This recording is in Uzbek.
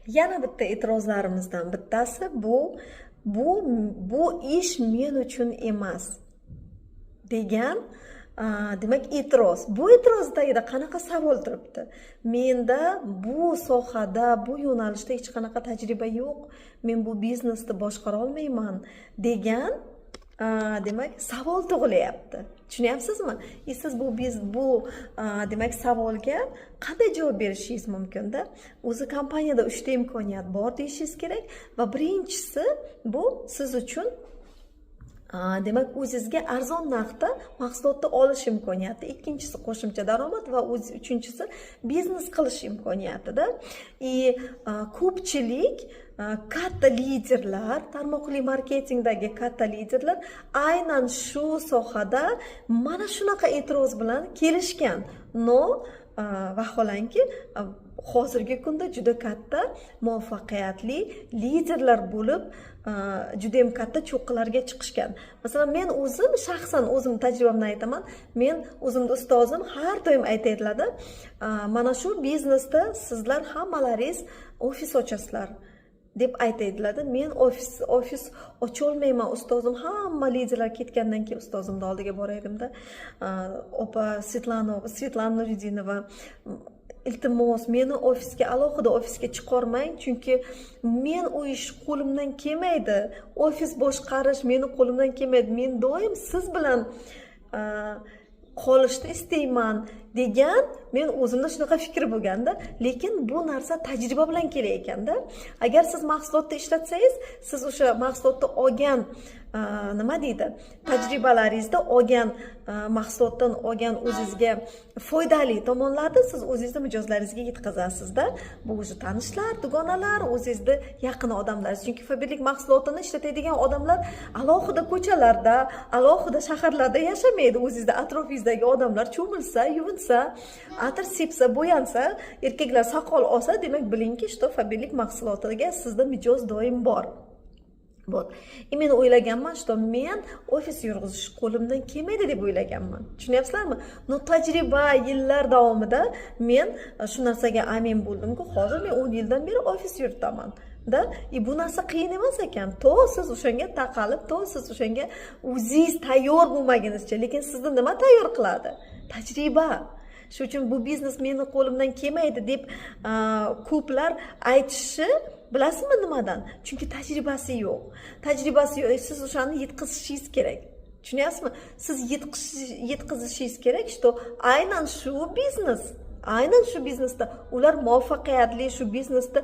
Yana bitta e'tirozlarimizdan bittasi bu ish men uchun emas degan demak e'tiroz. Bu e'tiroz tagida qanaqa savol turibdi? Menda bu sohada, bu yo'nalishda hech qanaqa tajriba yo'q. Men bu biznesni boshqara olmayman degan demak savol tug'ilyapti. Tushunyapsizmi? Siz bu demak savolga qanday javob berishingiz mumkinda? O'zi kompaniyada 3 ta imkoniyat bor deyishingiz kerak va birinchisi bu siz uchun demak o'zingizga arzon narxda mahsulotni olish imkoniyati, ikkinchisi qo'shimcha daromad va uchinchisi biznes qilish imkoniyatida. Ko'pchilik katta liderlar, tarmoqli marketingdagi katta liderlar aynan shu sohada mana shunaqa e'tiroz bilan kelishgan. Vaholanki hozirgi kunda juda katta muvaffaqiyatli liderlar bo'lib juda ham katta cho'qqilarga chiqishgan. Masalan, men o'zim shaxsan o'zim tajribamdan aytaman. Men o'zimning ustozim har doim aytadilar, mana shu biznesda sizlar hammalaringiz ofis ochasizlar deb aytadilar. Men ofis ocholmayman. Ustozim hamma liderlar ketgandan keyin ustozimning oldiga borar edimda. Opa Svetlana Nuridinova, iltimos meni alohida ofisga chiqarmang, chunki men u ish qo'limdan kelmaydi. Ofis boshqarish meni qo'limdan kelmaydi. Men doim siz bilan qolishni istayman degan men o'zimda shunaqa fikr bo'lganda, lekin bu narsa tajriba bilan kelar ekanda. Agar siz mahsulotni ishlatsangiz, siz o'sha mahsulotni olgan nima deydi, tajribalaringizda olgan mahsulotdan olgan o'zingizga foydali tomonlarni siz o'zingizning mijozlaringizga yetkazasizda. Bu o'zi tanishlar, dugonalar, o'zingizning yaqin odamlaringiz. Chunki Faberlik mahsulotini ishlatadigan odamlar alohida ko'chalarda, alohida shaharlarda yashamaydi. O'zingizning atrofingizdagi odamlar cho'milsa, yuvinsa, atir sepsa, bo'yansa, erkaklar soqol olsa, demak bilingki, что Faberlik mahsulotiga sizda mijoz doim bor. Men o'ylaganman, что men ofis yurg'izish qo'limdan kelmaydi deb o'ylaganman. Tushunyapsizlarmi? Tajriba yillar davomida men shu narsaga amin bo'ldimki, hozir men 10 yildan beri ofis yuritaman. Bu narsa qiyin emas ekan. To siz o'shanga taqalib, to siz o'shanga o'zingiz tayyor bo'lmagunizcha, lekin sizni nima tayyor qiladi? Tajriba. Shuning uchun bu biznes meni qo'limdan kelmaydi deb ko'plar aytishi, bilasizmi nimadan? Chunki tajribasi yo'q. Tajribasi yo'q. Siz o'shani yetkazishingiz kerak. Tushunyapsizmi? Siz yetkazishingiz kerak, что aynan shu biznesda ular muvaffaqiyatli shu biznesda